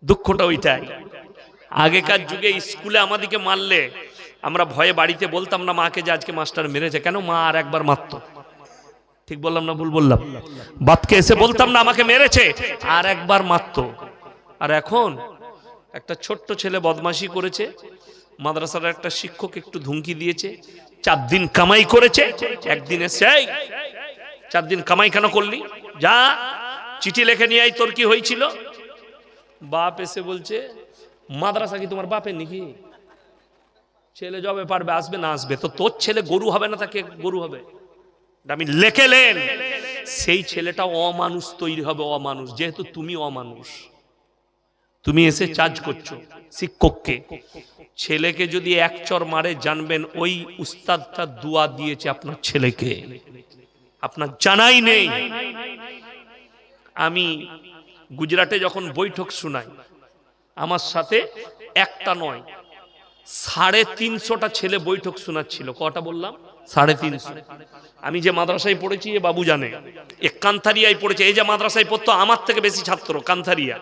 দুঃখটা ওইটাই। আগেকার যুগে স্কুলে আমাদেরকে মারলে আমরা ভয়ে বাড়িতে বলতাম না মাকে যে আজকে মাস্টার মেরেছে। কেন? মা আর একবার মারতো। ঠিক বললাম না ভুল বললাম? বাপকে এসে বলতাম না আমাকে মেরেছে, আর একবার মারতো। আর এখন একটা ছোট্ট ছেলে বদমাশি করেছে, মাদ্রাসার একটা শিক্ষক একটু ধুমকি দিয়েছে, 4 দিন কামাই করেছে, একদিন এসে 4 দিন কামাই কেন করলি, যা চিঠি লিখে নিয়ে আই, তোর কি হয়েছিল? বাপ এসে বলছে মাদ্রাসা কি তোমার বাপের নাকি? ছেলে জবে পারবে, আসবে না আসবে, তো তোর ছেলে গরু হবে না, তাকে গরু হবে। আমি লেখেলেন সেই ছেলেটা অমানুষ তৈরি হবে, অমানুষ। যেহেতু তুমি অমানুষ, তুমি এসে চার্জ করছো শিক্ষককে। ছেলেকে যদি এক চর মারে, জানবেন ওই উস্তাদটা দোয়া দিয়েছে আপনার ছেলেকে, আপনার জানাই নেই। আমি গুজরাটে যখন বৈঠক শোনাই, আমার সাথে একটা নয় 350টা ছেলে বৈঠক শোনাচ্ছিল। কটা বললাম? 350। আমি যে মাদ্রাসায় পড়েছি এ বাবু জানে, এ কান্থারিয়ায় পড়েছে। এই যে মাদ্রাসায় পড়তো আমার থেকে বেশি ছাত্র, কান্থারিয়া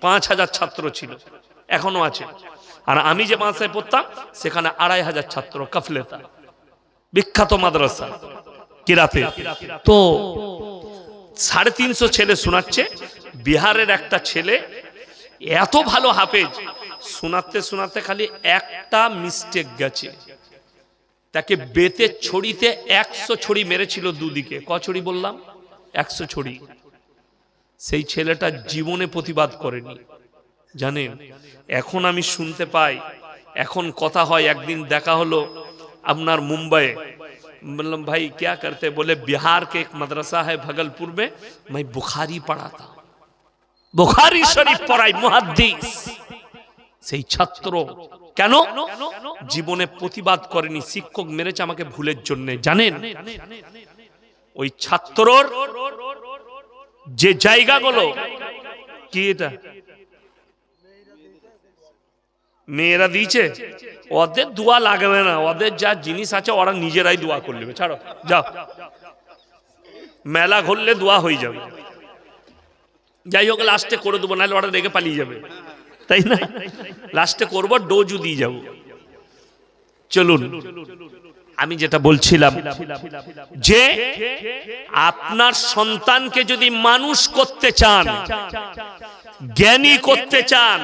5000 ছাত্র ছিল, এখনো আছে। আর আমি যে মাদ্রাসায় পড়তাম সেখানে 2500 ছাত্র, কাফলেতা, বিখ্যাত মাদ্রাসা কিরাতে। তো 350 ছেলে শোনাচ্ছে। বিহারের একটা ছেলে এত ভালো হাফেজ, শোনাতে শোনাতে খালি একটা মিস্টেক গেছে, তাকে বেতের ছড়িতে 100 ছড়ি মেরেছিল দুদিকে। ক ছড়ি বললাম? 100 ছড়ি। সেই ছেলেটা জীবনে প্রতিবাদ করেনি, জানেন? এখন আমি শুনতে পাই, এখন কথা হয়। একদিন দেখা হলো আপনার মুম্বাইয়ে, বললাম ভাই क्या करते? बोले बिहार के एक मदरसा है भगलपुर में, मैं बुखारी पढ़ाता, बुखारी शरीफ पढ़ाई, मुहद्दिस। সেই ছাত্র কেন জীবনে প্রতিবাদ করেনি? শিক্ষক মেরেছে আমাকে ভুলের জন্য। জানেন ওই ছাত্রর যে জায়গাগুলো কি, এটা মেয়েরা দিয়েছে, ওদের দোয়া লাগবে না, ওদের যা জিনিস আছে ওরা নিজেরাই দোয়া করে নেবে। ছাড়ো, যাও, মেলা ঘুরলে দোয়া হয়ে যাবে। যাই হোক, লাস্টে করে দেবো, নাহলে ওরা রেগে পালিয়ে যাবে, তাই না? লাস্টে করবো, ডোজও দিয়ে যাবো। চলুন, আমি যেটা বলছিলাম যে আপনার সন্তানকে যদি মানুষ করতে চান, জ্ঞানী করতে চান,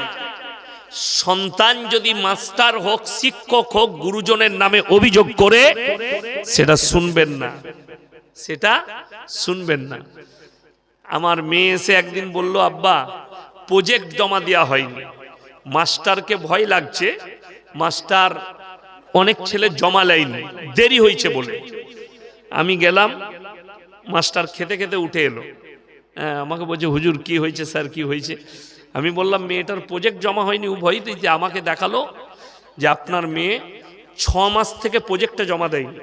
সন্তান যদি মাস্টার হোক, শিক্ষক হোক, গুরুজনের নামে অভিযোগ করে, সেটা শুনবেন না, সেটা শুনবেন না। আমার মেয়ে এসে একদিন বলল, আব্বা প্রজেক্ট জমা দেওয়া হয়নি, মাস্টারকে ভয় লাগছে, মাস্টার অনেক ছেলে জমা লাইনি, দেরি হয়েছে বলে। আমি গেলাম, মাস্টার খেতে খেতে উঠে এলো। আমাকে বলছে, হুজুর কি হয়েছে স্যার, কি হয়েছে? আমি বললাম মেয়েটার প্রজেক্ট জমা হয়নি। ও ভয় দিতে আমাকে দেখালো যে আপনার মেয়ে 6 মাস থেকে প্রজেক্টটা জমা দেয়নি।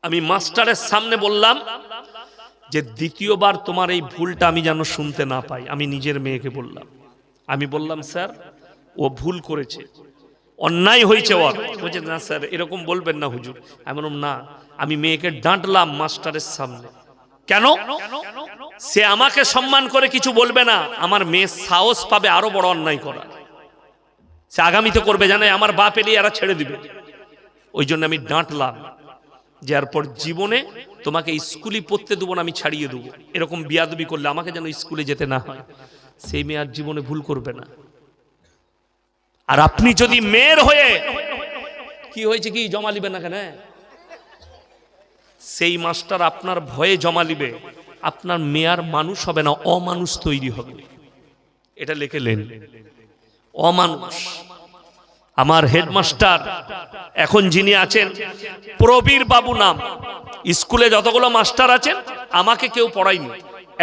আমি মাস্টারের সামনে বললাম যে দ্বিতীয়বার তোমার এই ভুলটা আমি যেন শুনতে না পাই। আমি নিজের মেয়েকে বললাম, আমি বললাম স্যার ও ভুল করেছে, অন্যায় হয়েছে ওর। বলছে না স্যার এরকম বলবেন না হুজুর। আমি বললাম না, আমি মেয়েকে ডাঁটলাম মাস্টারের সামনে। কেন? সে আমাকে সম্মান করে কিছু বলবে না, আমার মেয়ে সাহস পাবে আরো বড় অন্যায় করা। সে আগামীতে করবে, জানে আমার বাপ এলে এরা ছেড়ে দিবে। ওই জন্য আমি ডাঁটলাম যে এরপর জীবনে তোমাকে স্কুলে পড়তে দেবো না, আমি ছাড়িয়ে দেবো। এরকম বিয়াদবি করলে আমাকে যেন স্কুলে যেতে না হয়। সেই মেয়ে আর জীবনে ভুল করবে না। আর আপনি যদি মেয়ের হয়ে কি হয়েছে কি জমা লিবেন না কেন, সেই মাস্টার আপনার ভয়ে জমা লিবে, আপনার মেয়ার মানুষ হবে না, অমানুষ তৈরি হবে। এটা লিখেলেন, অমানুষ। আমার হেডমাস্টার এখন যিনি আছেন প্রবীর বাবু নাম, স্কুলে যতগুলো মাস্টার আছেন আমাকে কেউ পড়ায়নি,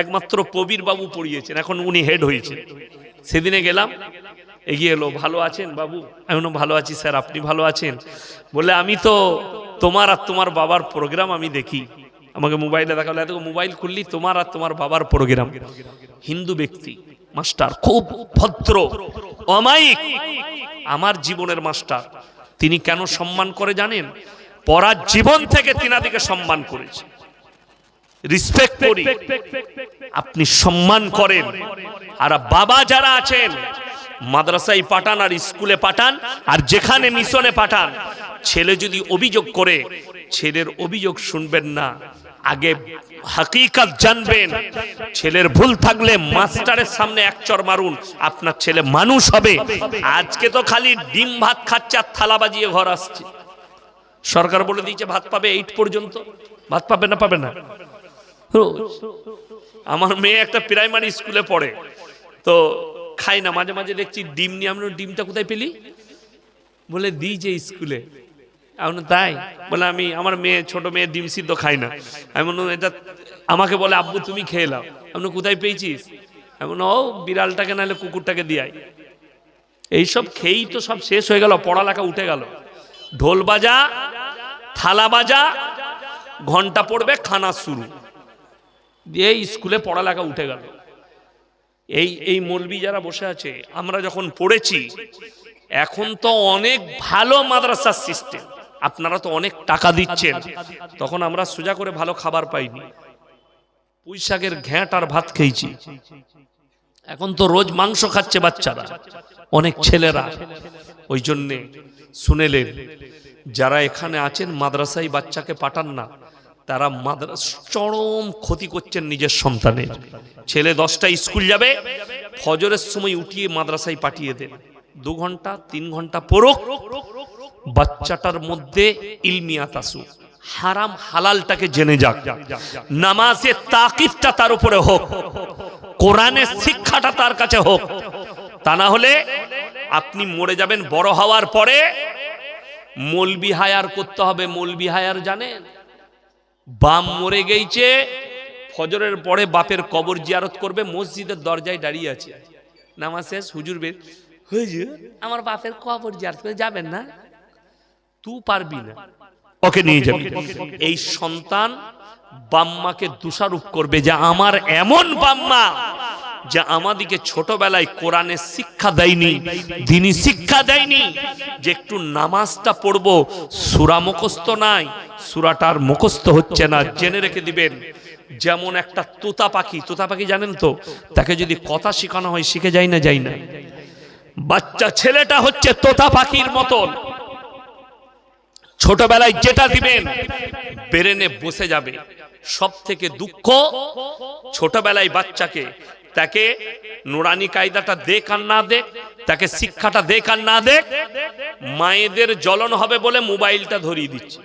একমাত্র প্রবীর বাবু পড়িয়েছেন, এখন উনি হেড হয়েছেন। সেদিনে গেলাম, এগিয়ে এলো, ভালো আছেন বাবু? আমি বললাম ভালো আছি স্যার, আপনি ভালো আছেন? বলে আমি তো তোমার আর তোমার বাবার প্রোগ্রাম আমি দেখি। আমাকে মোবাইলে দেখালো, এত মোবাইল খুললি তোমার আর তোমার বাবার প্রোগ্রাম। হিন্দু ব্যক্তি, মাস্টার, খুব ভদ্র, অমায়িক, আমার জীবনের মাস্টার। তিনি কেন সম্মান করে জানেন? পড়ার জীবন থেকে তিনাদিকে সম্মান করেছে, রিসপেক্ট করি, আপনি সম্মান করেন। আর বাবা যারা আছেন মাদ্রাসায় পাঠান আর স্কুলে পাঠান আর যেখানে মিশনে পাঠান, ছেলে যদি অভিযোগ করে ছেলের অভিযোগ শুনবেন না, আগে হাকিকত জানবেন। ছেলের ভুল থাকলে মাস্টারের সামনে এক চর মারুন, আপনার ছেলে মানুষ হবে। আজকে তো খালি ডিম ভাত খাচ্ছে আর থালা বাজিয়ে ঘর আসছে। সরকার বলে দিয়েছে ভাত পাবে 8 পর্যন্ত, ভাত পাবে না, পাবে না। আমার মেয়ে একটা প্রাইমারি স্কুলে পড়ে, তো খাই না, মাঝে মাঝে দেখছি ডিম নিয়ে। আমি ডিমটা কোথায় পেলি? বলে দিয়েছে স্কুলে। এখন তাই বলে আমি, আমার মেয়ে, ছোট মেয়ে ডিম সিদ্ধ খাই না। আমি বললাম এটা, আমাকে বলে আব্বু তুমি খেয়ে নাও। আমি কোথায় পেয়েছিস? এমন ও বিড়ালটাকে নাহলে কুকুরটাকে দিয়াই। এইসব খেয়েই তো সব শেষ হয়ে গেল, পড়ালেখা উঠে গেল। ঢোল বাজা, থালা বাজা, ঘন্টা পড়বে, খানা শুরু, দিয়ে স্কুলে পড়ালেখা উঠে গেল। এই মৌলবি যারা বসে আছে, আমরা যখন পড়েছি, এখন তো অনেক ভালো মাদ্রাসার সিস্টেম, আপনারা তো অনেক টাকা দিচ্ছেন, তখন আমরা সোজা করে ভালো খাবার পাইনি, পুঁই শাকের ঘ্যাঁট আর ভাত খেয়েছি। এখন তো রোজ মাংস খাচ্ছে বাচ্চারা, অনেক ছেলেরা। ওই জন্যে শুনেলেন, যারা এখানে আছেন মাদ্রাসায় বাচ্চাকে পাঠান না, তারা চরম ক্ষতি করছেন নিজের সন্তানের। ছেলে 10টা স্কুল যাবে, ফজরের সময় উঠিয়ে মাদ্রাসায় পাঠিয়ে দেন, 2 ঘন্টা 3 ঘন্টা পড়ুক, বাচ্চাটার মধ্যে ইলমিয়াত আসুক, হারাম হালালটাকে জেনে যাক, নামাজের তাকিদটা তার উপরে হোক, কোরআনের শিক্ষাটা তার কাছে হোক। তা না হলে আপনি মরে যাবেন। বড় হওয়ার পরে মৌলবি হায়ার করতে হবে। মৌলবি হায়ার জানেন? বাম মরে গেছে, ফজরের পরে বাপের কবর জিয়ারত করবে, মসজিদের দরজায় দাঁড়িয়ে আছে, নামাজ শেষ, হুজুর বের, হুজুর আমার বাপের কবর জিয়ারত করে যাবেন না? তুই পারবি না, ওকে নিয়ে যাবি। এই সন্তান বাম্মাকে দোষারোপ করবে যে আমার এমন বাম্মা যা আমাদিকে ছোটবেলায় কোরআনের শিক্ষা দেয়নি, দ্বীনি শিক্ষা দেয়নি, যে একটু নামাজটা পড়বো, সূরা মুখস্থ নাই, সূরাটার মুখস্থ হচ্ছে না। জেনে রেখে দিবেন, যেমন একটা তোতা পাখি, তোতা পাখি জানেন তো, তাকে যদি কথা শেখানো হয় শিখে যায় না? যায় না। বাচ্চা ছেলেটা হচ্ছে তোতা পাখির মতন, ছোটবেলায় যেটা দিবেন ব্রেনে বসে যাবে। সব থেকে দুঃখ, ছোটবেলায় বাচ্চাকে, তাকে নুরানি কায়দাটা দেখ আর না দেখ, তাকে শিক্ষাটা দেখ আর না দেখ, মায়েদের জ্বলন হবে বলে মোবাইলটা ধরিয়ে দিচ্ছে।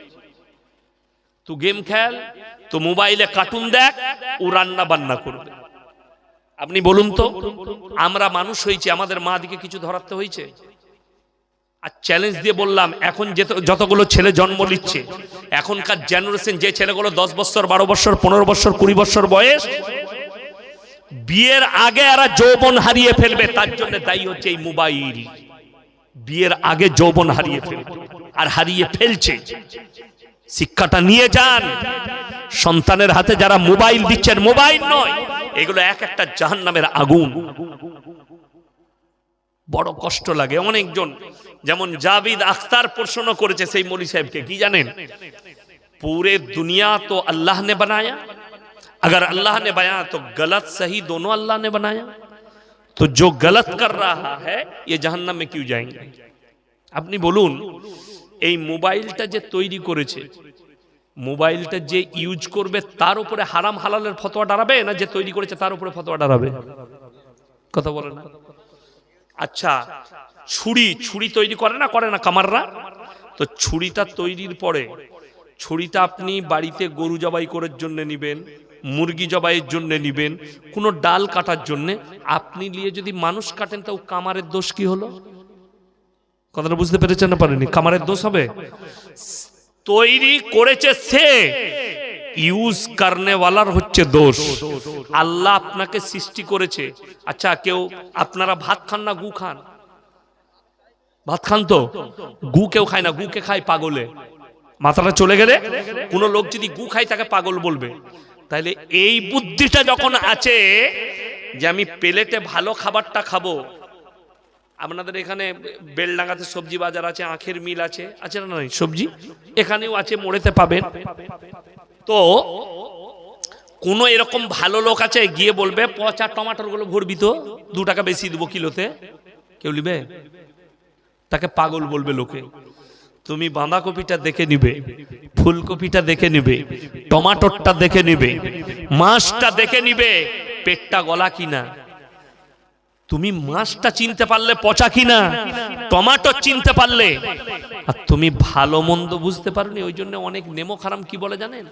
তুই গেম খেল, তো মোবাইলে কার্টুন দেখ, ও রান্না বান্না করবে। আপনি বলুন তো, আমরা মানুষ হয়েছি, আমাদের মা দিকে কিছু ধরাতে হয়েছে? আর চ্যালেঞ্জ দিয়ে বললাম, এখন যতগুলো ছেলে জন্ম নিচ্ছে, এখনকার জেনারেশন, যে ছেলেগুলো 10 বছর 12 বছর 15 বছর 20 বছর বয়স, বিয়ের আগে এরা যৌবন হারিয়ে ফেলবে, তার জন্য দায়ী হচ্ছে এই মোবাইল। বিয়ের আগে যৌবন হারিয়ে ফেলবে আর হারিয়ে ফেলছে। শিক্ষাটা নিয়ে যান। সন্তানের হাতে যারা মোবাইল দিচ্ছেন, মোবাইল নয়, এগুলো এক একটা জাহান্নামের আগুন। বড় কষ্ট লাগে। অনেকজন, যেমন জাবিদ আখতার প্রশ্ন করেছে সেই মৌলী সাহেবকে, কি জানেন? पूरे दुनिया तो अल्लाह ने बनाया, अगर अल्लाह ने बनाया तो गलत सही दोनों अल्लाह ने बनाया, तो जो गलत कर रहा है ये जहन्नम में क्यों जाएंगे? আপনি বলুন, এই মোবাইলটা যে তৈরি করেছে, মোবাইলটা যে ইউজ করবে, তার উপরে হারাম হালালের ফতোয়া দাঁড়াবে, না যে তৈরি করেছে তার উপরে ফতোয়া দাঁড়াবে? কথা বলে না। আচ্ছা, ছুরি তৈরি করে না কামাররা? তো ছুরিটা তৈরির পরে, ছুরিটা আপনি বাড়িতে গরু জবাই করার জন্য নিবেন, মুরগি জবাইয়ের জন্য নিবেন, কোনো ডাল কাটার জন্য, আপনি নিয়ে যদি মানুষ কাটেন, তো কামারের দোষ কি হলো? কথাটা বুঝতে পেরেছেন না পারেনি? কামারের দোষ হবে? তৈরি করেছে সে, ইউজ করনে ওয়ালার হচ্ছে দোষ। আল্লাহ আপনাকে সৃষ্টি করেছে। আচ্ছা, কেউ আপনারা ভাত খান না গু খান? ভাত খান তো, গু কেউ খায় না, গুকে খায় পাগলে। মাথাটা চলে গেলে কোন লোক যদি গু খায় তাকে পাগল বলবে। তাহলে এই বুদ্ধিটা যখন আছে যে আমি প্লেটে ভালো খাবারটা খাবো। আপনাদের এখানে বেলডাঙ্গাতে সবজি বাজার আছে, আখের মিল আছে, আছে না নাই? সবজি এখানেও আছে, মোড়েতে পাবেন। তো কোন এরকম ভালো লোক আছে গিয়ে বলবে পচা টমাটোর গুলো ভরবি তো, 2 টাকা বেশি দেবো কিলোতে? কেউ নিবে? তাকে পাগল বলবে লোকে। তুমি বাঁধাকপিটা দেখে নিবে, ফুলকপিটা দেখে নিবে, টমাটোরটা দেখে নিবে, মাছটা দেখে নিবে পেটটা গলা কিনা। তুমি মাছটা চিনতে পারলে পচা কিনা, টমাটো চিনতে পারলে। আর তুমি ভালো মন্দ বুঝতে পারোনি, ওই জন্য অনেক নেমো খারাম কি বলে জানেন?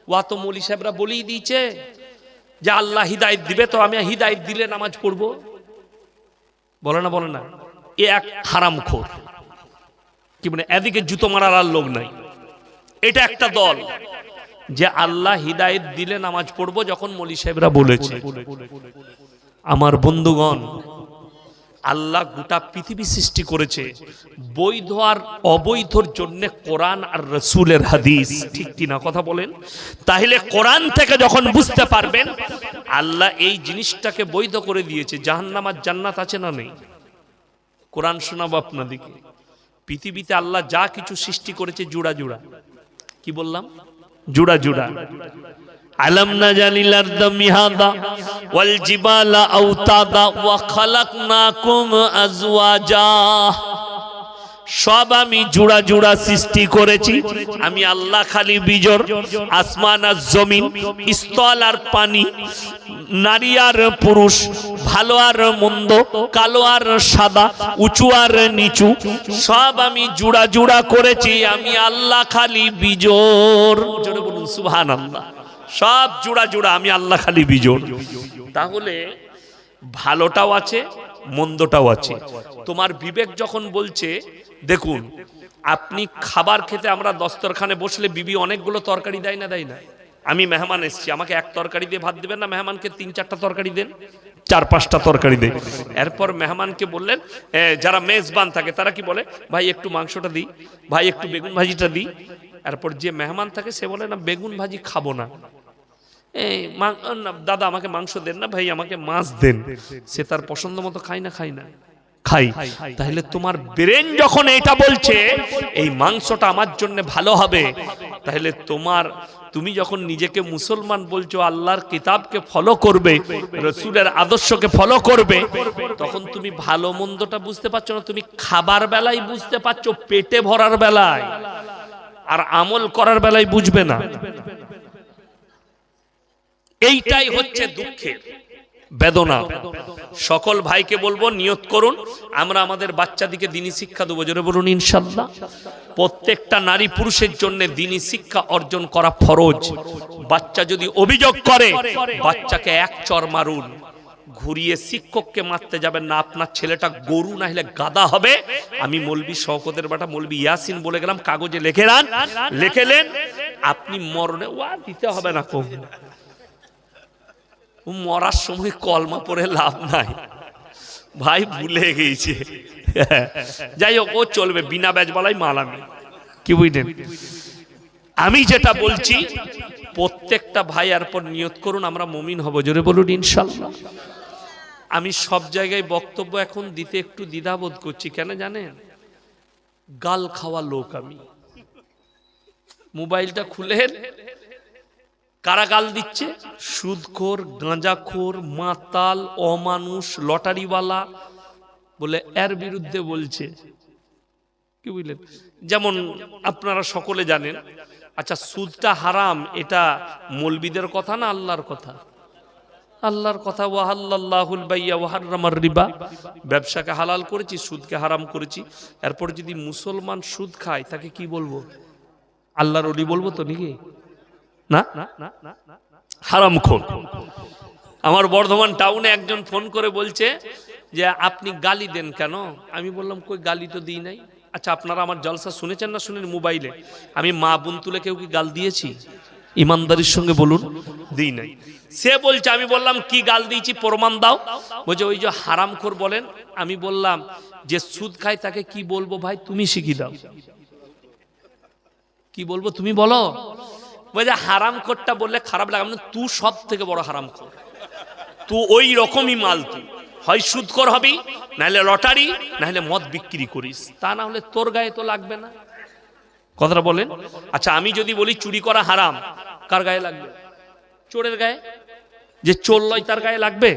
ওয়া তো মৌলী সাহেবরা বলেই দিয়েছে যে আল্লাহ হিদায়ত দিবে, তো আমি হিদায়ত দিলে নামাজ পড়বো। বলে না, বলে না? এ এক হারামখোর। কি মানে এদিকে জুতো মারার আর লোক নাই। এটা একটা দল যে আল্লাহ হিদায়ত দিলে নামাজ পড়বো, যখন মৌলী সাহেবরা বলেছে। আমার বন্ধুগণ, আল্লাহ গোটা পৃথিবী সৃষ্টি করেছে বৈধ আর অবৈধর জন্য কোরআন আর রাসূলের হাদিস, ঠিক কি না কথা বলেন? তাহলে কোরআন থেকে যখন বুঝতে পারবেন আল্লাহ এই জিনিসটাকে বৈধ করে দিয়েছে, জাহান্নাম আর জান্নাত আছে না নেই? কোরআন শোনাবো আপনাদেরকে। পৃথিবীতে আল্লাহ যা কিছু সৃষ্টি করেছে জোড়া জোড়া। কি বললাম? জোড়া জোড়া। আলাম নাজালিল আরদা মিহাদা ওয়াল জিবালা আওতাদা ওয়া খালাকনাকুম আজওয়াজা। সব আমি জোড়া জোড়া সৃষ্টি করেছি। আমি আল্লাহ খালি বিজোড়। আসমান আর জমিন, স্থল আর পানি, নারী আর পুরুষ, ভালো আর মন্দ, কালো আর সাদা, উঁচু আর নিচু, সব আমি জোড়া জোড়া করেছি। আমি আল্লাহ খালি বিজোড়। জোরে বলুন সুবহানাল্লাহ। সব জোড়া জোড়া, আমি আল্লাহ খালি বিজোড়। তাহলে ভালোটাও আছে, মন্দটাও আছে। তোমার বিবেক যখন বলছে, দেখুন আপনি খাবার খেতে, আমরা দস্তরখানে বসলে বিবি অনেকগুলো তরকারি দেয় না, দেয় না? আমি মেহমান এসছি, আমাকে এক তরকারি দিয়ে ভাত দিবেন না, মেহমানকে 3-4টা তরকারি দেন, 4-5টা তরকারি দেন। এরপর মেহমানকে বললেন, যারা মেজবান থাকে তারা কি বলে, ভাই একটু মাংসটা দিই, ভাই একটু বেগুন ভাজিটা দিই। এরপর যে মেহমান থাকে সে বলে না বেগুন ভাজি খাবো না, দাদা আমাকে মাংস দেন না, ভাই আমাকে মাছ দেন। সে তার পছন্দ মতো খাই না, খাই না, খাই। তাহলে তোমার ব্রেন যখন এটা বলছে এই মাংসটা আমার জন্য ভালো হবে, তাহলে তুমি যখন নিজেকে মুসলমান বলছো, আল্লাহর কিতাবকে ফলো করবে, রাসূলের আদর্শকে ফলো করবে, তখন তুমি ভালো মন্দটা বুঝতে পারছো না। তুমি খাবার বেলায় বুঝতে পারছো, পেটে ভরার বেলায়, আর আমল করার বেলায় বুঝবে না। এইটাই হচ্ছে দুঃখের বেদনা। সকল ভাইকে বলবো, নিয়ত করুন আমরা আমাদের বাচ্চাদিকে দ্বীনি শিক্ষা দেবো। জোরে বলুন ইনশাআল্লাহ। প্রত্যেকটা নারী পুরুষের জন্য দ্বীনি শিক্ষা অর্জন করা ফরজ। বাচ্চা যদি অভিযোগ করে, বাচ্চাকে এক চর মারুন, ঘুরিয়ে শিক্ষককে মারতে যাবেন না। আপনার ছেলেটা গরু না হলে গাদা হবে। আমি মৌলবি শওকতের বেটা মৌলবি ইয়াসিন বলে গেলাম, কাগজে লিখে নেন, লিখেলেন। আপনি মরণে ওয়া দিতে হবে না, কম মরার সময় কলমা পড়ে লাভ নাই, ভাই ভুলে গেছে। যাই হোক, ও চলবে, বিনা ব্যাজ বলাই মাল। আমি কি বুঝলেন? আমি যেটা বলছি, প্রত্যেকটা ভাই এরপর নিয়ত করুন আমরা মুমিন হব। জোরে বলুন ইনশাআল্লাহ। আমি সব জায়গায় বক্তব্য এখন দিতে একটু দ্বিধাবোধ করছি, কেন জানেন? গাল খাওয়া লোক আমি। মোবাইলটা খুলে কারা গাল দিচ্ছে? সুদখোর, গাঁজাখোর, মাতাল, অমানুষ, লটারিওয়ালা বলে এর বিরুদ্ধে বলছে। কি বুঝলেন? যেমন আপনারা সকলে জানেন। আচ্ছা, সুদটা হারাম, এটা মৌলবীদের কথা না আল্লাহর কথা? আল্লাহর কথা। ওয়াহাল্লাল্লাহুল বাইয়া ওয়া হাররামার রিবা। ব্যবসাকে হালাল করেছি, সুদকে হারাম করেছি। এরপর যদি মুসলমান সুদ খায় তাকে কি বলবো? আল্লাহর ওলি বলবো তো নাকি? না, হারামখোর। আমার বর্ধমান টাউনে একজন ফোন করে বলছে যে আপনি গালি দেন কেন? আমি বললাম কই গালি তো দিই নাই। আচ্ছা, আপনারা আমার জলসা শুনেছেন না শুনেন? মোবাইলে আমি মা বোন তুলে কেউ কি গাল দিয়েছি? ইমানদারির সঙ্গে বলুন, দিই নাই। সে বলছে, আমি বললাম কি গাল দিয়েছি প্রমাণ দাও। বলছে ওই যে হারামখোর বলেন। আমি বললাম যে সুদ খায় তাকে কি বলবো ভাই, তুমি শিখিয়ে দাও। কি বলবো তুমি বলো। বলছে হারামখোরটা বললে খারাপ লাগে। তুই সব থেকে বড় হারামখোর, তুই ওই রকমই মাল। তুই হয় সুদখোর হবি, নাহলে লটারি, নাহলে মদ বিক্রি করিস, তা না হলে তোর গায়ে তো লাগবে না। কথাটা বলেন। আচ্ছা আমি যদি বলি চুরি করা হারাম, কার গায়ে লাগবে? চোরের গায়ে। যে চোর লয় তার গায়ে লাগবে?